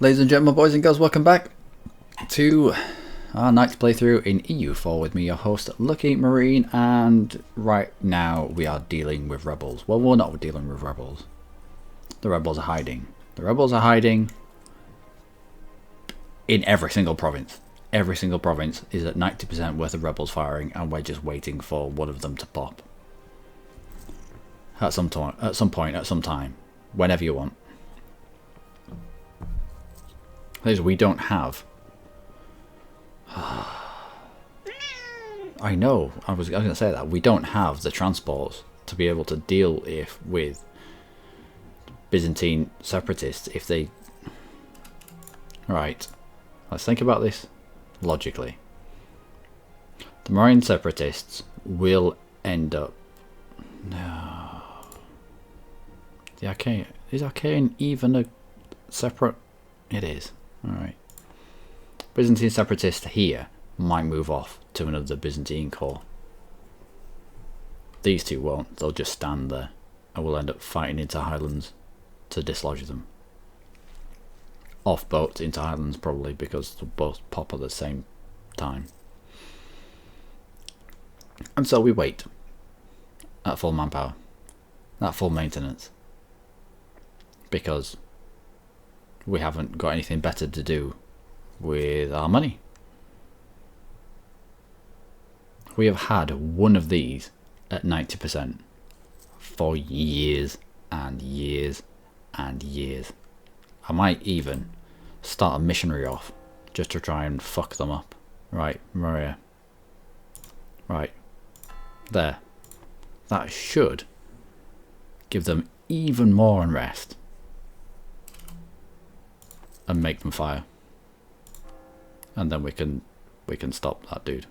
Ladies and gentlemen, boys and girls, welcome back to our night's playthrough in EU4 with me, your host, Luckymarine, and right now we are dealing with rebels. Well, we're not dealing with rebels. The rebels are hiding. The rebels are hiding in every single province. Every single province is at 90% worth of rebels firing, and we're just waiting for one of them to pop. At some point, at some time, whenever you want. We don't have. I know. I was going to say that we don't have the transports to be able to deal with Byzantine separatists if they. Right. Let's think about this logically. The Marine separatists will end up. No. The Archaean is Archaean even a separate? It is. Alright. Byzantine separatists here might move off to another Byzantine corps. These two won't. They'll just stand there and we'll end up fighting into highlands to dislodge them. Off boats into highlands probably, because they'll both pop at the same time. And so we wait at full manpower, at full maintenance, because we haven't got anything better to do with our money. We have had one of these at 90% for years and years and years. I might even start a missionary off just to try and fuck them up. Right, Maria. Right. There. That should give them even more unrest and make them fire, and then we can stop that dude.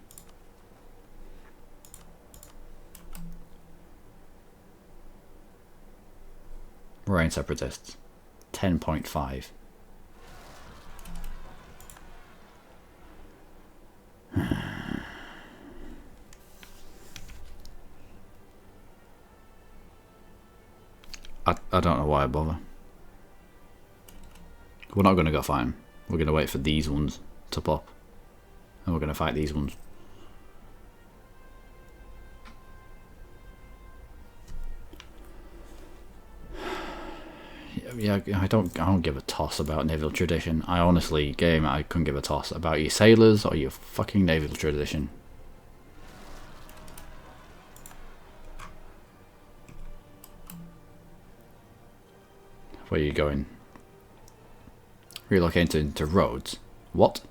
Marine separatists 10.5. I don't know why I bother. We're not going to go fight them. We're going to wait for these ones to pop. And we're going to fight these ones. Yeah, I don't give a toss about naval tradition. I honestly, game, I couldn't give a toss about your sailors or your fucking naval tradition. Where are you going? Relocating to Rhodes. What?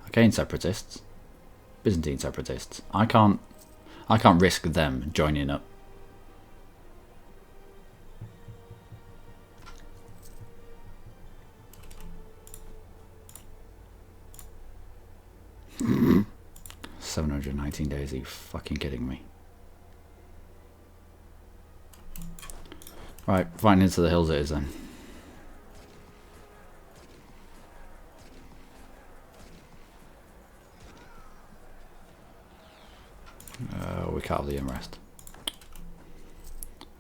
Archaean separatists? Byzantine separatists. I can't risk them joining up. $719 days, are you fucking kidding me? Right, fighting into the hills it is then. We can't have the unrest.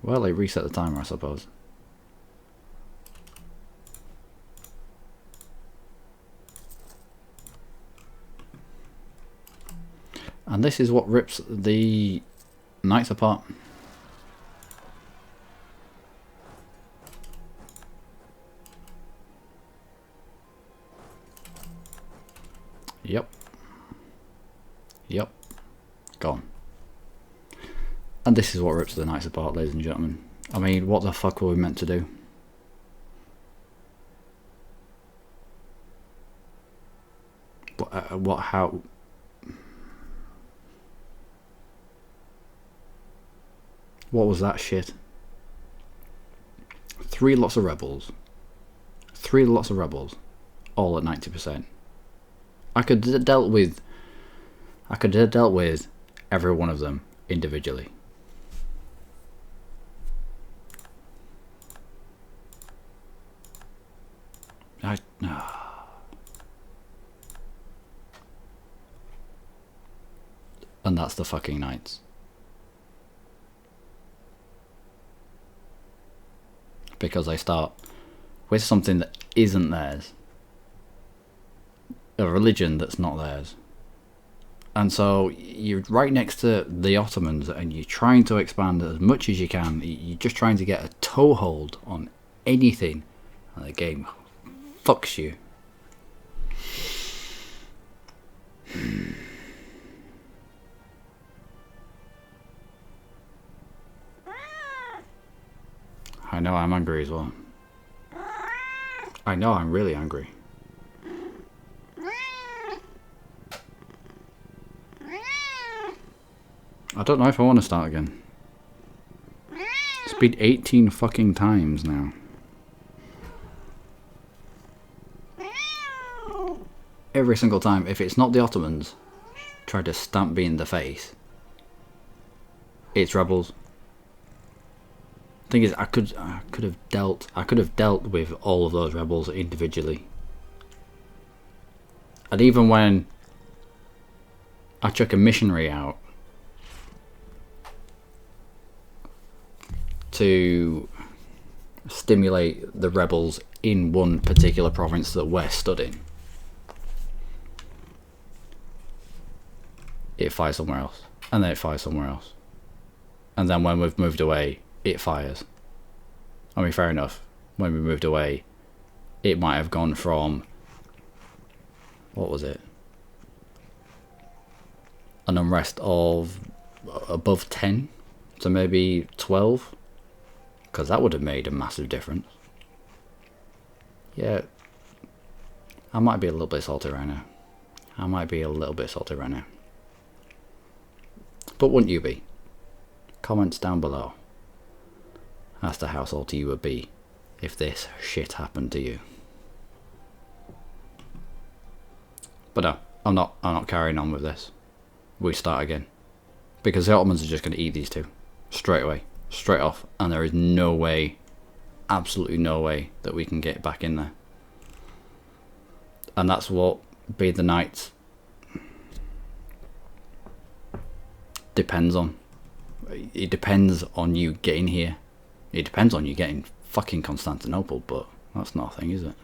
Well, they reset the timer, I suppose. And this is what rips the knights apart. Yep. Yep. Gone. And this is what rips the knights apart, ladies and gentlemen. I mean, what the fuck were we meant to do? How? What was that shit? 3 lots of rebels. 3 lots of rebels. All at 90%. I could have dealt with every one of them individually. And that's the fucking knights. Because I start with something that isn't theirs, a religion that's not theirs. And so you're right next to the Ottomans and you're trying to expand as much as you can. You're just trying to get a toehold on anything, and the game fucks you. I know I'm angry as well. I know I'm really angry. I don't know if I want to start again. It's been 18 fucking times now. Every single time, if it's not the Ottomans trying to stamp me in the face, it's rebels. Thing is, I could have dealt with all of those rebels individually. And even when I chuck a missionary out to stimulate the rebels in one particular province that we're studying, it fires somewhere else, and then it fires somewhere else, and then when we've moved away, it fires. I mean, fair enough, when we moved away, it might have gone from, what was it, an unrest of above 10 to maybe 12, because that would have made a massive difference. Yeah, I might be a little bit salty right now. But wouldn't you be? Comments down below as to how salty you would be if this shit happened to you. But no, I'm not carrying on with this. We start again. Because the Ottomans are just going to eat these two. Straight away. Straight off. And there is no way, absolutely no way, that we can get back in there. And that's what being the Knights depends on. It depends on you getting here. It depends on you getting fucking Constantinople, but that's not a thing, is it?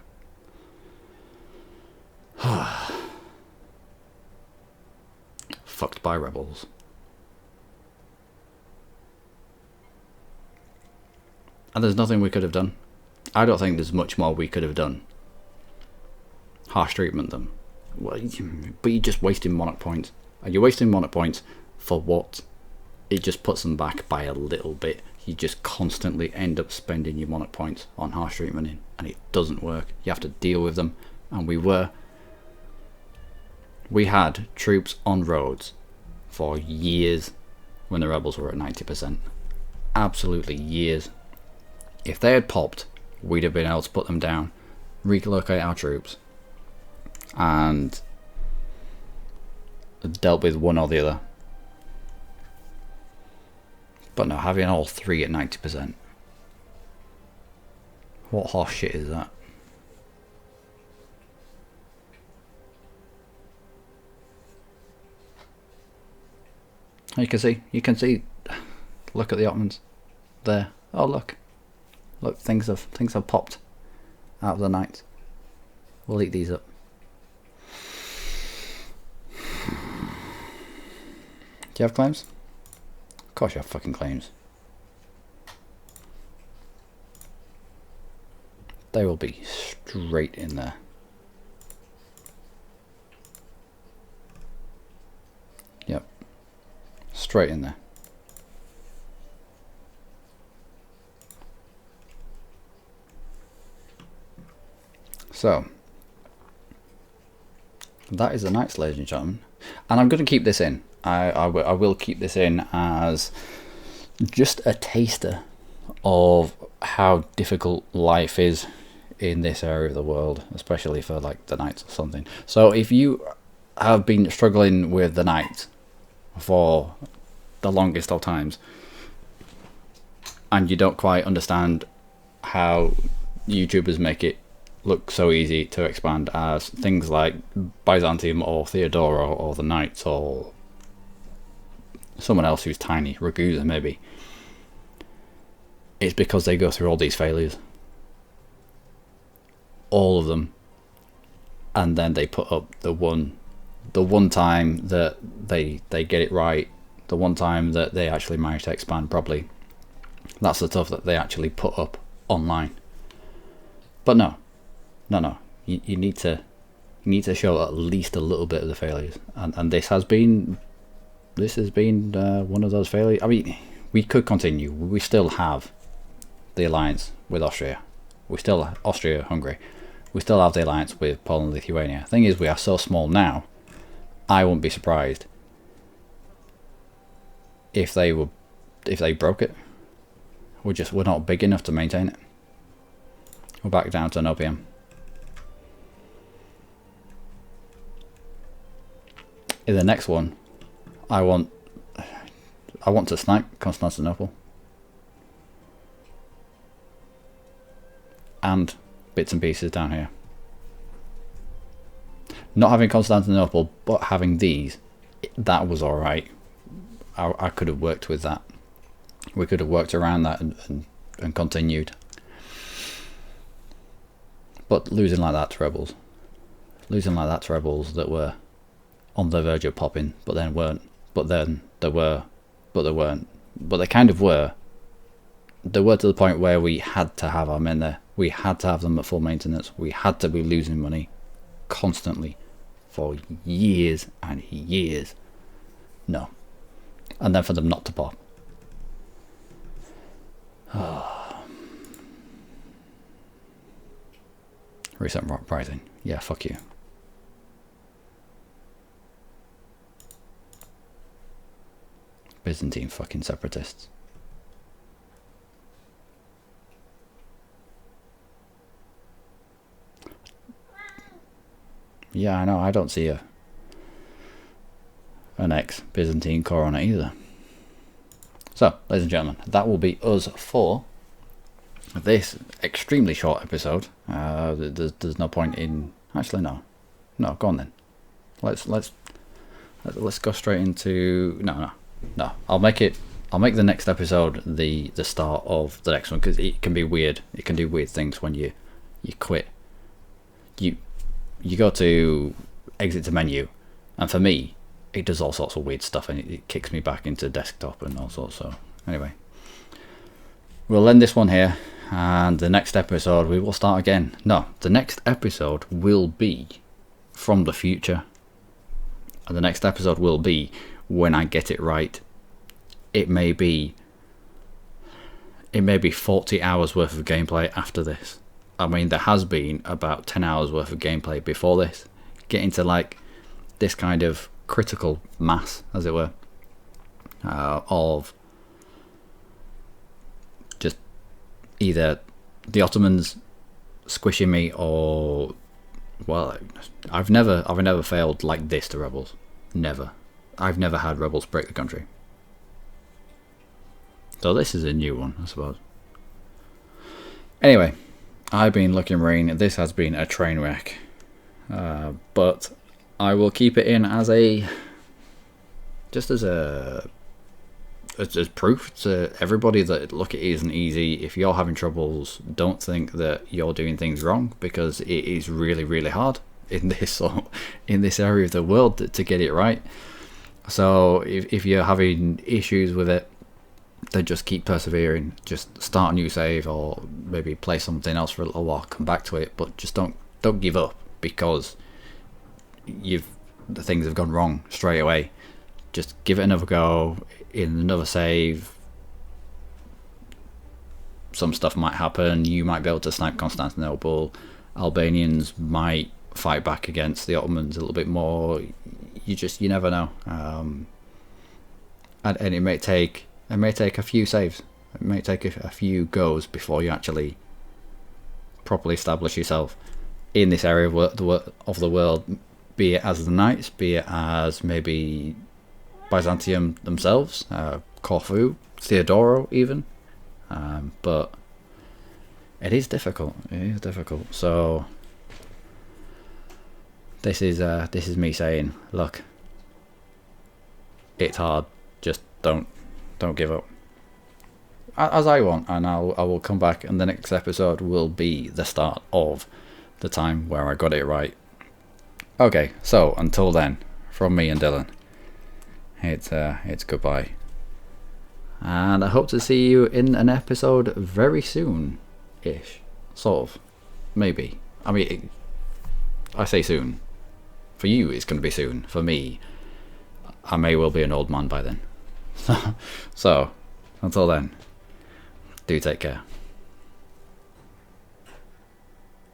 Fucked by rebels. And there's nothing we could have done. I don't think there's much more we could have done. Harsh treatment them. Well, but you're just wasting monarch points. And you're wasting monarch points for what? It just puts them back by a little bit. You just constantly end up spending your monarch points on harsh treatment, and it doesn't work. You have to deal with them. And we had troops on roads for years when the rebels were at 90%. Absolutely years. If they had popped, we'd have been able to put them down, relocate our troops, and dealt with one or the other. But no, having all three at 90%. What horse shit is that? You can see, look at the Ottomans there. Oh look, things have popped out of the night. We'll eat these up. Do you have claims? Of course you have fucking claims. They will be straight in there. Yep. Straight in there. So, that is the Knights, ladies and gentlemen. And I'm going to keep this in. I will keep this in as just a taster of how difficult life is in this area of the world, especially for like the Knights or something. So if you have been struggling with the Knights for the longest of times and you don't quite understand how YouTubers make it look so easy to expand as things like Byzantium or Theodora or the Knights or someone else who's tiny, Ragusa maybe, it's because they go through all these failures. all of them, and then they put up the one time that they get it right, the one time that they actually manage to expand properly. That's the stuff that they actually put up online. But no, you need to show at least a little bit of the failures, and this has been one of those failures. I mean, we could continue. We still have the alliance with Austria. We still have Austria-Hungary. We still have the alliance with Poland and Lithuania. The thing is, we are so small now, I wouldn't be surprised if they broke it. We're not big enough to maintain it. We're back down to an OPM. In the next one, I want to snipe Constantinople and bits and pieces down here. Not having Constantinople, but having these, that was alright. I could have worked with that. We could have worked around that and continued. But losing like that to rebels. Losing like that to rebels that were on the verge of popping, but then weren't. But then they were, but they weren't. But they kind of were. They were to the point where we had to have our men there. We had to have them at full maintenance. We had to be losing money constantly for years and years. No. And then for them not to pop. Recent rising. Yeah, fuck you. Byzantine fucking separatists. Yeah, I know, I don't see an ex-Byzantine core on it either. So, ladies and gentlemen, that will be us for this extremely short episode. There's no point in... Actually, no, go on then. Let's go straight into... No. I'll make the next episode the start of the next one, because it can be weird. It can do weird things when you quit. You go to exit to menu, and for me, it does all sorts of weird stuff, and it kicks me back into desktop and all sorts. So anyway, we'll end this one here, and the next episode we will start again. No, the next episode will be from the future, and the next episode will be when I get it right. It may be 40 hours worth of gameplay after this. I mean, there has been about 10 hours worth of gameplay before this. Getting to like this kind of critical mass, as it were, of just either the Ottomans squishing me, or, well, I've never failed like this to rebels. Never. I've never had rebels break the country. So this is a new one, I suppose. Anyway, I've been Luckymarine. This has been a train wreck, but I will keep it in as proof to everybody that, look, it isn't easy. If you're having troubles, don't think that you're doing things wrong, because it is really, really hard in this area of the world to get it right. So if you're having issues with it, then just keep persevering. Just start a new save, or maybe play something else for a little while, come back to it, but just don't give up because the things have gone wrong straight away. Just give it another go in another save. Some stuff might happen. You might be able to snipe Constantinople. Albanians might fight back against the Ottomans a little bit more. You never know. And it may take a few saves. It may take a few goes before you actually properly establish yourself in this area of the world, be it as the Knights, be it as maybe Byzantium themselves, Corfu, TBARW even. But it is difficult. So this is me saying, look, it's hard. Just don't give up, as I want, and I will come back, and the next episode will be the start of the time where I got it right. Okay, so until then, from me and Dylan, it's goodbye. And I hope to see you in an episode very soon-ish. Sort of. Maybe. I mean, I say soon. For you, it's going to be soon. For me, I may well be an old man by then. So, until then, do take care.